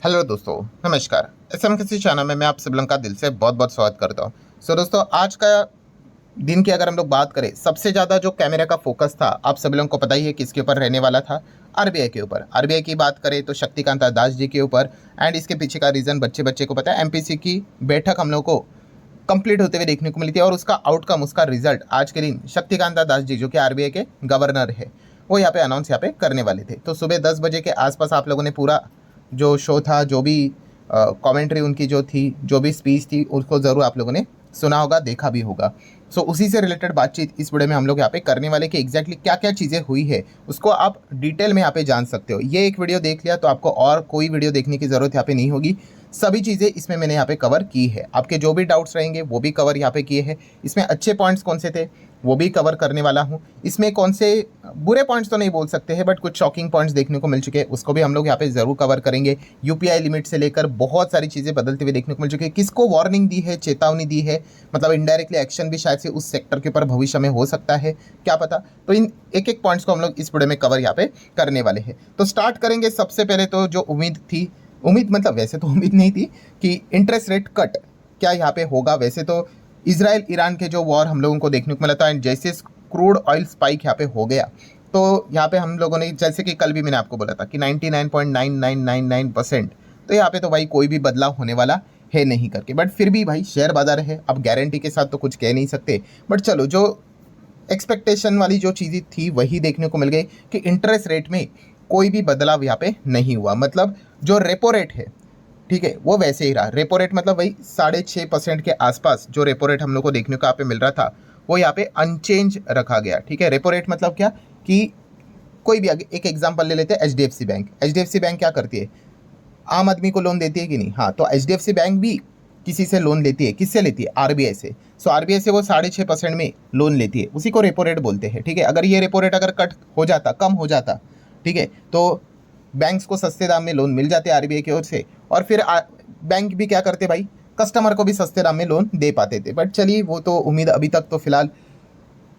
Hello दोस्तों, नमस्कार। SM किसी चैनल में मैं आप सब लोगों का दिल से बहुत बहुत स्वागत करता हूँ। दोस्तों, आज का दिन की अगर हम लोग बात करें, सबसे ज़्यादा जो कैमरे का फोकस था आप सभी लोगों को पता ही है किसके ऊपर रहने वाला था। आरबीआई के ऊपर। आरबीआई की बात करें तो शक्तिकांता दास जी के ऊपर। एंड इसके पीछे का रीज़न बच्चे बच्चे को पता है। एमपीसी की बैठक हम लोग को कंप्लीट होते हुए देखने को मिली थी और उसका आउटकम, उसका रिजल्ट आज के दिन शक्तिकांता दास जी जो कि आरबीआई के गवर्नर है, वो यहाँ पे अनाउंस यहाँ पे करने वाले थे। तो सुबह 10 बजे के आसपास आप लोगों ने पूरा जो शो था, जो भी कमेंट्री उनकी जो थी, जो भी स्पीच थी, उसको ज़रूर आप लोगों ने सुना होगा, देखा भी होगा। सो उसी से रिलेटेड बातचीत इस वीडियो में हम लोग यहाँ पे करने वाले कि एग्जैक्टली क्या क्या चीज़ें हुई है उसको आप डिटेल में यहाँ पे जान सकते हो। ये एक वीडियो देख लिया तो आपको और कोई वीडियो देखने की ज़रूरत यहाँ पे नहीं होगी। सभी चीज़ें इसमें मैंने यहाँ पे कवर की है। आपके जो भी डाउट्स रहेंगे वो भी कवर यहाँ पे किए हैं। इसमें अच्छे पॉइंट्स कौन से थे वो भी कवर करने वाला हूँ। इसमें कौन से बुरे पॉइंट्स तो नहीं बोल सकते हैं, बट कुछ शॉकिंग पॉइंट्स देखने को मिल चुके हैं, उसको भी हम लोग यहाँ पे ज़रूर कवर करेंगे। यूपीआई लिमिट से लेकर बहुत सारी चीज़ें बदलते हुए देखने को मिल चुकी है। किसको वार्निंग दी है, चेतावनी दी है, मतलब इनडायरेक्टली एक्शन भी शायद से उस सेक्टर के ऊपर भविष्य में हो सकता है, क्या पता। तो इन एक एक पॉइंट्स को हम लोग इस वीडियो में कवर यहाँ पे करने वाले हैं। तो स्टार्ट करेंगे। सबसे पहले तो जो उम्मीद थी, उम्मीद मतलब वैसे तो उम्मीद नहीं थी कि इंटरेस्ट रेट कट क्या यहाँ पे होगा। वैसे तो इजराइल ईरान के जो वॉर हम लोगों को देखने को मिला था, एंड जैसे क्रूड ऑयल स्पाइक यहाँ पे हो गया, तो यहाँ पे हम लोगों ने, जैसे कि कल भी मैंने आपको बोला था कि 99.9999% तो यहाँ पे तो भाई कोई भी बदलाव होने वाला है नहीं करके। बट फिर भी भाई शेयर बाजार है, अब गारंटी के साथ तो कुछ कह नहीं सकते। बट चलो, जो एक्सपेक्टेशन वाली जो चीज़ें थी वही देखने को मिल गई कि इंटरेस्ट रेट में कोई भी बदलाव यहाँ पे नहीं हुआ। मतलब जो रेपो रेट है, ठीक है, वो वैसे ही रहा। रेपो रेट मतलब वही 6.5% के आसपास जो रेपो रेट हम लोग को देखने को यहाँ पे मिल रहा था, वो यहाँ पे अनचेंज रखा गया। ठीक है, रेपो रेट मतलब क्या कि कोई भी एक एग्जांपल ले लेते हैं, एचडीएफसी बैंक। एचडीएफसी बैंक क्या करती है, आम आदमी को लोन देती है कि नहीं? हाँ, तो एचडीएफसी बैंक भी किसी से लोन लेती है। किससे लेती है? आरबीआई से। सो आरबीआई से वो 6.5% में लोन लेती है, उसी को रेपो रेट बोलते हैं। ठीक है, अगर ये रेपो रेट अगर कट हो जाता, कम हो जाता, ठीक है, तो बैंक्स को सस्ते दाम में लोन मिल जाते आरबीआई की ओर से, और फिर बैंक भी क्या करते भाई, कस्टमर को भी सस्ते दाम में लोन दे पाते थे। बट चलिए, वो तो उम्मीद अभी तक तो फिलहाल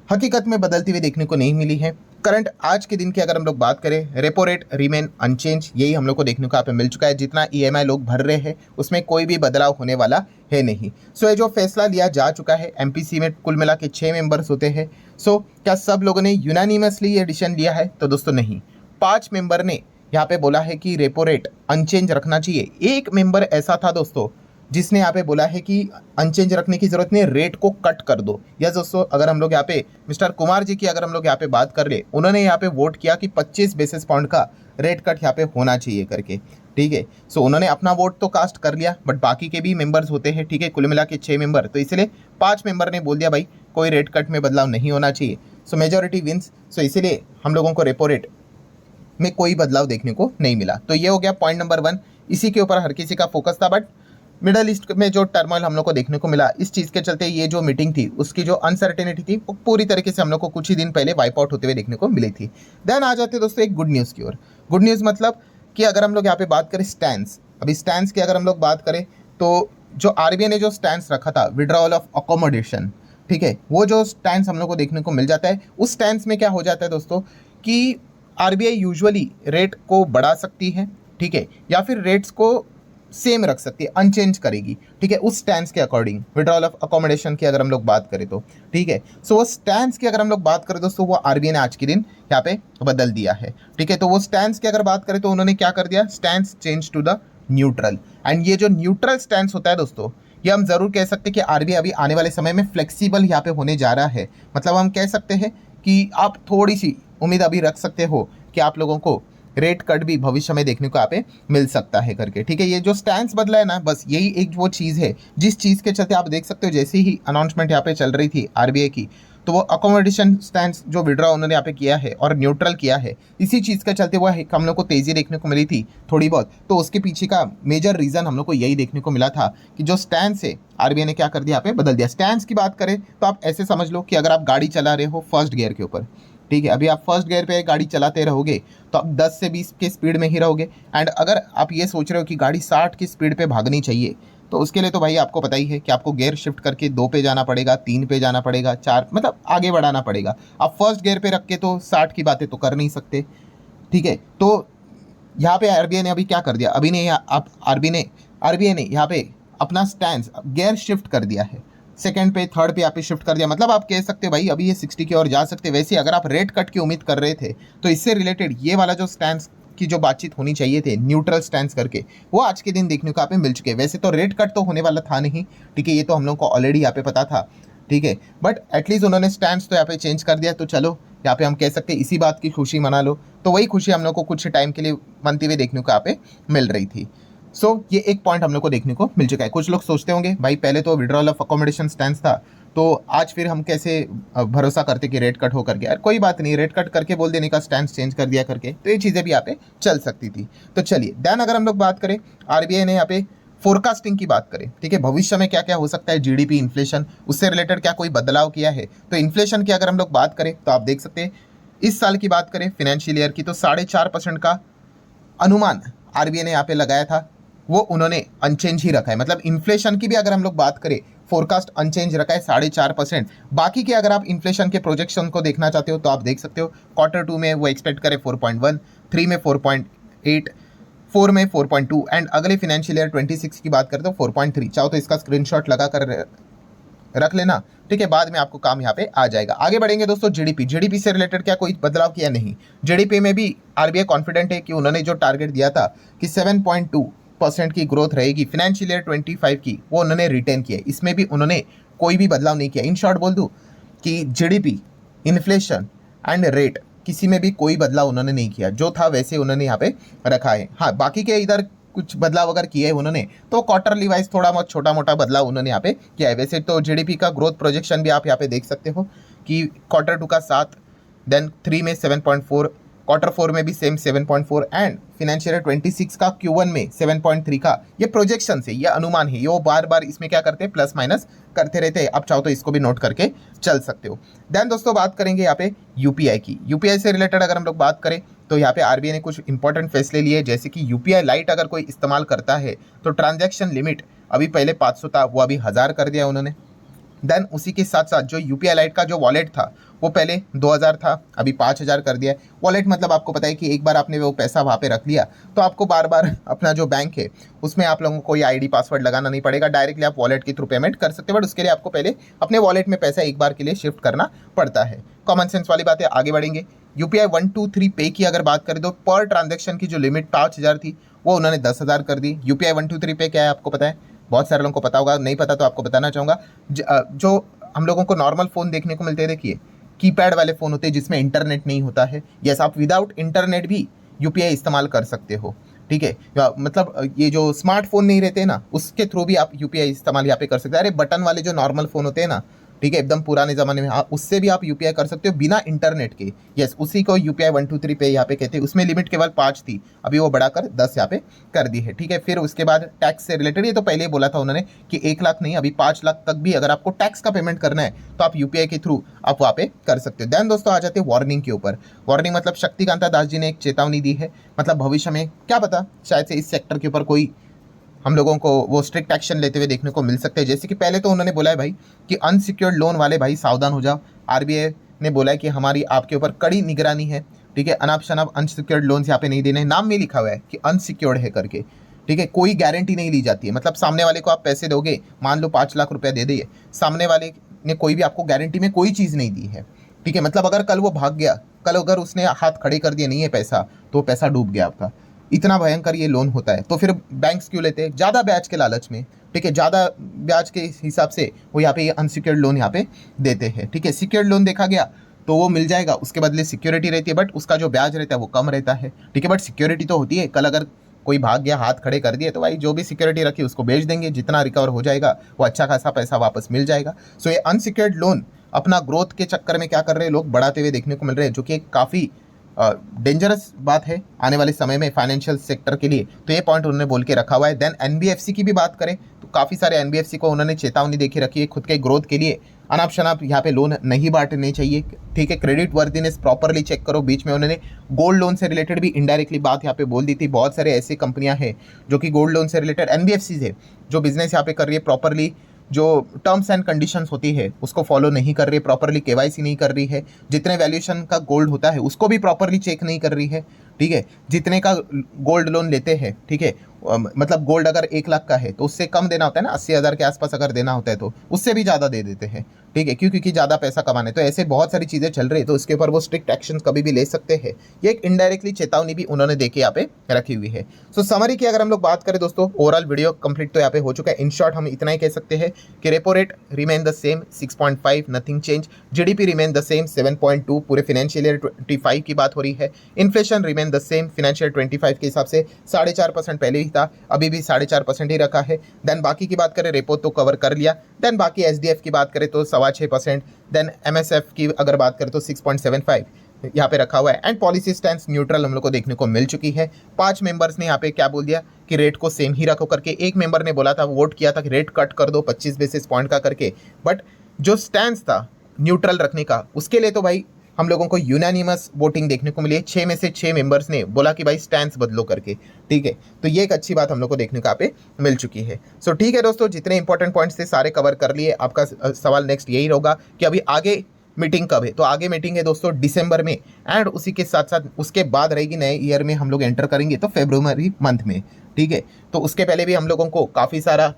हकीकत में बदलती हुई देखने को नहीं मिली है। करंट आज के दिन की अगर हम लोग बात करें, रेपो रेट रिमेन अनचेंज, यही हम लोग को देखने को यहाँ पे मिल चुका है। जितना ईएमआई लोग भर रहे हैं उसमें कोई भी बदलाव होने वाला है नहीं। सो ये जो फैसला लिया जा चुका है, एमपीसी में कुल मिला के 6 मेंबर्स होते हैं। सो क्या सब लोगों ने यूनानिमसली ये डिसीजन लिया है? तो दोस्तों नहीं, 5 मेंबर ने यहाँ पे बोला है कि रेपो रेट अनचेंज रखना चाहिए। एक मेंबर ऐसा था दोस्तों जिसने यहाँ पे बोला है कि अनचेंज रखने की जरूरत नहीं, रेट को कट कर दो। या दोस्तों, अगर हम लोग यहाँ पे मिस्टर कुमार जी की अगर हम लोग यहाँ पे बात कर ले, उन्होंने यहाँ पे वोट किया कि 25 बेसिस पॉइंट का रेट कट यहाँ पे होना चाहिए करके। ठीक है, सो उन्होंने अपना वोट तो कास्ट कर लिया, बट बाकी के भी मेंबर्स होते हैं, ठीक है, कुल मिला के 6 मेंबर, तो इसलिए 5 मेंबर ने बोल दिया भाई कोई रेट कट में बदलाव नहीं होना चाहिए। सो मेजोरिटी विंस। सो इसीलिए हम लोगों को रेपो रेट में कोई बदलाव देखने को नहीं मिला। तो ये हो गया पॉइंट नंबर 1। इसी के ऊपर हर किसी का फोकस था। बट मिडल ईस्ट में जो टर्मोइल हम लोग को देखने को मिला, इस चीज़ के चलते ये जो मीटिंग थी उसकी जो अनसर्टेनिटी थी वो पूरी तरीके से हम लोग को कुछ ही दिन पहले वाइप आउट होते हुए देखने को मिली थी। देन आ जाते दोस्तों एक गुड न्यूज़ की ओर। गुड न्यूज़ मतलब कि अगर हम लोग यहाँ पे बात करें स्टैंस, अभी स्टैंस की अगर हम लोग बात करें तो जो आरबीआई ने जो स्टैंस रखा था, विड्रॉवल ऑफ अकोमोडेशन, ठीक है, वो जो स्टैंस हम लोग को देखने को मिल जाता है, उस स्टैंस में क्या हो जाता है दोस्तों कि आरबीआई यूजुअली रेट को बढ़ा सकती है, ठीक है, या फिर रेट्स को सेम रख सकती है, अनचेंज करेगी। ठीक है, उस स्टैंस के अकॉर्डिंग विड्रॉल ऑफ अकोमोडेशन की अगर हम लोग बात करें तो, ठीक है, सो वो स्टैंस की अगर हम लोग बात करें दोस्तों, वो आरबीआई ने आज के दिन यहाँ पे बदल दिया है। ठीक है, तो वो स्टैंस की अगर बात करें तो उन्होंने क्या कर दिया, stance change to the neutral. And ये जो न्यूट्रल स्टैंस होता है दोस्तों, ये हम जरूर कह सकते हैं कि आरबीआई अभी आने वाले समय में फ्लेक्सिबल यहाँ पे होने जा रहा है। मतलब हम कह सकते हैं कि आप थोड़ी सी उम्मीद अभी रख सकते हो कि आप लोगों को रेट कट भी भविष्य में देखने को यहाँ पे मिल सकता है करके। ठीक है, ये जो स्टैंस बदला है ना, बस यही एक वो चीज़ है जिस चीज़ के चलते आप देख सकते हो, जैसे ही अनाउंसमेंट यहाँ पे चल रही थी आरबीआई की, तो वो अकोमोडेशन स्टैंस जो विड्रॉ उन्होंने यहाँ पे किया है और न्यूट्रल किया है, इसी चीज़ के चलते वो हम लोग को तेज़ी देखने को मिली थी थोड़ी बहुत। तो उसके पीछे का मेजर रीज़न हम लोग को यही देखने को मिला था कि जो स्टैंस है आरबीआई ने क्या कर दिया, यहाँ पे बदल दिया। स्टैंस की बात करें तो आप ऐसे समझ लो कि अगर आप गाड़ी चला रहे हो फर्स्ट गियर के ऊपर, ठीक है, अभी आप फर्स्ट गियर पे गाड़ी चलाते रहोगे तो आप 10 से 20 के स्पीड में ही रहोगे। एंड अगर आप ये सोच रहे हो कि गाड़ी 60 की स्पीड पे भागनी चाहिए, तो उसके लिए तो भाई आपको पता ही है कि आपको गियर शिफ्ट करके 2 पे जाना पड़ेगा, 3 पे जाना पड़ेगा, 4, मतलब आगे बढ़ाना पड़ेगा। आप फर्स्ट गियर पे रख के तो 60 की बातें तो कर नहीं सकते। ठीक है, तो यहाँ पे आरबीआई ने अभी क्या कर दिया, अभी ने आप आरबीआई ने यहाँ पे अपना स्टैंड गेयर शिफ्ट कर दिया है, सेकंड पे थर्ड पे यहाँ पे शिफ्ट कर दिया। मतलब आप कह सकते हो भाई अभी ये 60 की ओर जा सकते। वैसे अगर आप रेट कट की उम्मीद कर रहे थे तो इससे रिलेटेड ये वाला जो स्टैंड की जो बातचीत होनी चाहिए थे न्यूट्रल स्टैंड करके, वो आज के दिन देखने को यहाँ पे मिल चुके हैं। वैसे तो रेट कट तो होने वाला था नहीं, ठीक है, ये तो हम लोग को ऑलरेडी यहाँ पे पता था, ठीक है, बट एटलीस्ट उन्होंने स्टैंड तो यहाँ पे चेंज कर दिया। तो चलो यहाँ पे हम कह सकते हैं इसी बात की खुशी मना लो। तो वही खुशी हम लोग को कुछ टाइम के लिए मनती हुए देखने को यहाँ पे मिल रही थी। ये एक पॉइंट हम लोग को देखने को मिल चुका है। कुछ लोग सोचते होंगे भाई पहले तो विड्रॉल ऑफ अकोमोडेशन स्टैंड था, तो आज फिर हम कैसे भरोसा करते कि रेट कट हो करके। यार कोई बात नहीं, रेट कट करके बोल देने का स्टैंड चेंज कर दिया करके, तो ये चीज़ें भी यहाँ पे चल सकती थी। तो चलिए देन अगर हम लोग बात करें आरबीआई ने यहाँ पे फोरकास्टिंग की बात करें, ठीक है, भविष्य में क्या क्या हो सकता है, जीडीपी, इन्फ्लेशन, उससे रिलेटेड क्या कोई बदलाव किया है। तो इन्फ्लेशन की अगर हम लोग बात करें तो आप देख सकते हैं इस साल की बात करें फाइनेंशियल ईयर की, तो 4.5% का अनुमान आरबीआई ने यहाँ पे लगाया था, वो उन्होंने अनचेंज ही रखा है। मतलब इन्फ्लेशन की भी अगर हम लोग बात करें फोरकास्ट अनचेंज रखा है 4.5%। बाकी के अगर आप इन्फ्लेशन के प्रोजेक्शन को देखना चाहते हो तो आप देख सकते हो Q2 में वो एक्सपेक्ट करे 4.1, 3 में 4.8, 4 में 4.2 एंड अगले फाइनेंशियल ईयर 26 की बात करें तो 4.3। चाहो तो इसका स्क्रीनशॉट लगा कर रख लेना, ठीक है, बाद में आपको काम यहाँ पे आ जाएगा। आगे बढ़ेंगे दोस्तों, जीडीपी से रिलेटेड क्या कोई बदलाव किया, नहीं। जीडीपी में भी आरबीआई कॉन्फिडेंट है कि उन्होंने जो टारगेट दिया था कि 7.2% की ग्रोथ रहेगी फाइनेंशियल ईयर 25 की, वो उन्होंने रिटेन किया है। इसमें भी उन्होंने कोई भी बदलाव नहीं किया। इन शॉर्ट बोल दूँ कि जीडीपी, इन्फ्लेशन एंड रेट, किसी में भी कोई बदलाव उन्होंने नहीं किया, जो था वैसे उन्होंने यहाँ पे रखा है। हाँ, बाकी के इधर कुछ बदलाव अगर किए है उन्होंने तो क्वार्टरली वाइज थोड़ा बहुत छोटा मोटा बदलाव उन्होंने यहाँ पे किया है। वैसे तो जीडीपी का ग्रोथ प्रोजेक्शन भी आप यहाँ पे देख सकते हो कि Q2 का 7, देन 3 में 7.4, Q4 में भी सेम 7.4 एंड फाइनेंशियल 26 का Q1 में 7.3 का ये प्रोजेक्शन है, ये अनुमान है, ये वो बार बार इसमें क्या करते हैं प्लस माइनस करते रहते हैं। आप चाहो तो इसको भी नोट करके चल सकते हो। देन दोस्तों बात करेंगे यहाँ पे यूपीआई की। यूपीआई से रिलेटेड अगर हम लोग बात करें तो यहाँ पे आरबीआई ने कुछ इंपॉर्टेंट फैसले लिए, जैसे कि यूपीआई लाइट अगर कोई इस्तेमाल करता है तो ट्रांजैक्शन लिमिट अभी पहले 500 था, वो अभी 1000 कर दिया उन्होंने। देन उसी के साथ साथ जो यूपीआई लाइट का जो वॉलेट था वो पहले 2000 था, अभी 5000 कर दिया है। वॉलेट मतलब आपको पता है कि एक बार आपने वो पैसा वहाँ पे रख लिया तो आपको बार बार अपना जो बैंक है उसमें आप लोगों को कोई आईडी पासवर्ड लगाना नहीं पड़ेगा, डायरेक्टली आप वॉलेट के थ्रू पेमेंट कर सकते हो। बट उसके लिए आपको पहले अपने वॉलेट में पैसा एक बार के लिए शिफ्ट करना पड़ता है। कॉमन सेंस वाली बात है। आगे बढ़ेंगे, यूपीआई 123 पे की अगर बात करें तो पर ट्रांजेक्शन की जो लिमिट 5000 थी वो उन्होंने 10,000 कर दी। यूपीआई 123 पे क्या है आपको पता है, बहुत सारे लोगों को पता होगा, नहीं पता तो आपको बताना चाहूँगा। जो हम लोगों को नॉर्मल फ़ोन देखने को मिलते हैं, देखिए कीपैड वाले फ़ोन होते हैं जिसमें इंटरनेट नहीं होता है। यस, आप विदाउट इंटरनेट भी यूपीआई इस्तेमाल कर सकते हो, ठीक है। मतलब ये जो स्मार्टफोन नहीं रहते ना उसके थ्रू भी आप यूपीआई इस्तेमाल यहाँ पे कर सकते हैं। अरे बटन वाले जो नॉर्मल फ़ोन होते हैं ना, ठीक है, एकदम पुराने ज़माने में, हाँ, उससे भी आप यूपीआई कर सकते हो बिना इंटरनेट के। यस, उसी को यूपीआई 123 पे यहाँ पे कहते हैं। उसमें लिमिट केवल 5 थी, अभी वो बढ़ाकर 10 यहाँ पे कर दी है, ठीक है। फिर उसके बाद टैक्स से रिलेटेड, ये तो पहले ही बोला था उन्होंने कि 1 लाख नहीं, अभी 5 लाख तक भी अगर आपको टैक्स का पेमेंट करना है तो आप यूपीआई के थ्रू आप वहाँ पे कर सकते हो। देन दोस्तों आ जाते हैं वार्निंग के ऊपर। वार्निंग मतलब शक्तिकांता दास जी ने एक चेतावनी दी है, मतलब भविष्य में क्या पता शायद से इस सेक्टर के ऊपर कोई हम लोगों को वो स्ट्रिक्ट एक्शन लेते हुए देखने को मिल सकते हैं। जैसे कि पहले तो उन्होंने बोला है भाई कि अनसिक्योर्ड लोन वाले भाई सावधान हो जाओ। आरबीआई ने बोला है कि हमारी आपके ऊपर कड़ी निगरानी है, ठीक है। अनाप शनाप अनसिक्योर्ड लोन्स यहाँ पे नहीं देने, नाम में लिखा हुआ है कि अनसिक्योर्ड है करके, ठीक है। कोई गारंटी नहीं ली जाती है, मतलब सामने वाले को आप पैसे दोगे, मान लो 5 लाख रुपया दे दिए, सामने वाले ने कोई भी आपको गारंटी में कोई चीज़ नहीं दी है, ठीक है। मतलब अगर कल वो भाग गया, कल अगर उसने हाथ खड़े कर दिए नहीं है पैसा, तो पैसा डूब गया आपका। इतना भयंकर ये लोन होता है। तो फिर बैंक्स क्यों लेते हैं, ज़्यादा ब्याज के लालच में, ठीक है, ज़्यादा ब्याज के हिसाब से वो यहाँ पे ये अनसिक्योर्ड लोन यहाँ पे देते हैं, ठीक है। सिक्योर्ड लोन देखा गया तो वो मिल जाएगा, उसके बदले सिक्योरिटी रहती है, बट उसका जो ब्याज रहता है वो कम रहता है, ठीक है। बट सिक्योरिटी तो होती है, कल अगर कोई भाग गया, हाथ खड़े कर दिए, तो भाई जो भी सिक्योरिटी रखी उसको बेच देंगे, जितना रिकवर हो जाएगा वो अच्छा खासा पैसा वापस मिल जाएगा। सो ये अनसिक्योर्ड लोन अपना ग्रोथ के चक्कर में क्या कर रहे हैं लोग, बढ़ाते हुए देखने को मिल रहे हैं, जो कि काफ़ी डेंजरस बात है आने वाले समय में फाइनेंशियल सेक्टर के लिए। तो ये पॉइंट उन्होंने बोल के रखा हुआ है। देन एनबीएफसी की भी बात करें तो काफ़ी सारे एनबीएफसी को उन्होंने चेतावनी देखी रखी है, खुद के ग्रोथ के लिए अनाप शनाप यहाँ पे लोन नहीं बांटने चाहिए, ठीक है। क्रेडिट वर्दीनेस प्रॉपरली चेक करो। बीच में उन्होंने गोल्ड लोन से रिलेटेड भी इनडायरेक्टली बात यहाँ पे बोल दी थी। बहुत सारे ऐसी कंपनियां हैं जो कि गोल्ड लोन से रिलेटेड एनबीएफसीज है जो बिजनेस यहाँ पे कर रही है, प्रॉपरली जो टर्म्स एंड कंडीशंस होती है उसको फॉलो नहीं कर रही है, प्रॉपरली केवाईसी नहीं कर रही है, जितने वैल्यूएशन का गोल्ड होता है उसको भी प्रॉपरली चेक नहीं कर रही है, ठीक है। जितने का गोल्ड लोन लेते हैं, ठीक है, मतलब गोल्ड अगर 1 लाख का है तो उससे कम देना होता है ना, 80,000 के आसपास अगर देना होता है तो उससे भी ज़्यादा दे देते हैं, ठीक है, क्योंकि ज़्यादा पैसा कमाने। तो ऐसे बहुत सारी चीज़ें चल रही है, तो उसके ऊपर वो स्ट्रिक्ट एक्शन कभी भी ले सकते हैं। ये एक इनडायरेक्टली चेतावनी भी उन्होंने देके यहाँ पे रखी हुई है। सो समरी की अगर हम लोग बात करें दोस्तों, ओवरऑल वीडियो कंप्लीट तो यहाँ पे हो चुका है। इन शॉर्ट हम इतना ही कह सकते हैं कि repo rate remain the same 6.5, nothing change. GDP remain the same 7.2, पूरे फाइनेंशियल ईयर 25 की बात हो रही है। Inflation remain the same financial 25 के हिसाब से 4.5% पहले ही था, अभी भी 4.5% ही रखा है। देन बाकी की बात करें, रेपो तो कवर कर लिया। देन बाकी एसडीएफ की बात करें तो 6.25%। देन एमएसएफ की अगर बात करें तो 6.75 यहाँ पे रखा हुआ है। एंड पॉलिसी स्टैंड न्यूट्रल हम लोग को देखने को मिल चुकी है। 5 मेंबर्स ने यहाँ पे क्या बोल दिया कि रेट को सेम ही रखो करके। एक मेंबर ने बोला था, वोट किया था कि रेट कट कर दो 25 बेसिस पॉइंट का करके, बट जो स्टैंड था न्यूट्रल रखने का, उसके लिए तो भाई हम लोगों को यूनानिमस वोटिंग देखने को मिली है। 6 में से 6 मेंबर्स ने बोला कि भाई स्टैंड बदलो करके, ठीक है। तो ये एक अच्छी बात हम लोग को देखने को यहाँ पे मिल चुकी है। सो ठीक है दोस्तों, जितने इंपॉर्टेंट पॉइंट्स थे सारे कवर कर लिए। आपका सवाल नेक्स्ट यही होगा कि अभी आगे मीटिंग कब है? तो आगे मीटिंग है दोस्तों दिसंबर में, एंड उसी के साथ साथ उसके बाद रहेगी नए ईयर में हम लोग एंटर करेंगे तो फरवरी मंथ में, ठीक है। तो उसके पहले भी हम लोगों को काफ़ी सारा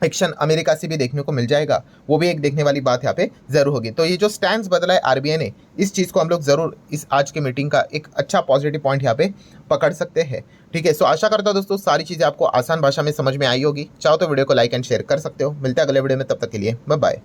एक्शन अमेरिका से भी देखने को मिल जाएगा, वो भी एक देखने वाली बात यहाँ पे जरूर होगी। तो ये जो स्टैंड बदला है आरबीआई ने, इस चीज़ को हम लोग जरूर इस आज के मीटिंग का एक अच्छा पॉजिटिव पॉइंट यहाँ पे पकड़ सकते हैं, ठीक है। सो आशा करता हूँ दोस्तों सारी चीज़ें आपको आसान भाषा में समझ में आई होगी। चाहो तो वीडियो को लाइक एंड शेयर कर सकते हो। मिलते हैं अगले वीडियो में, तब तक के लिए बाय बाय।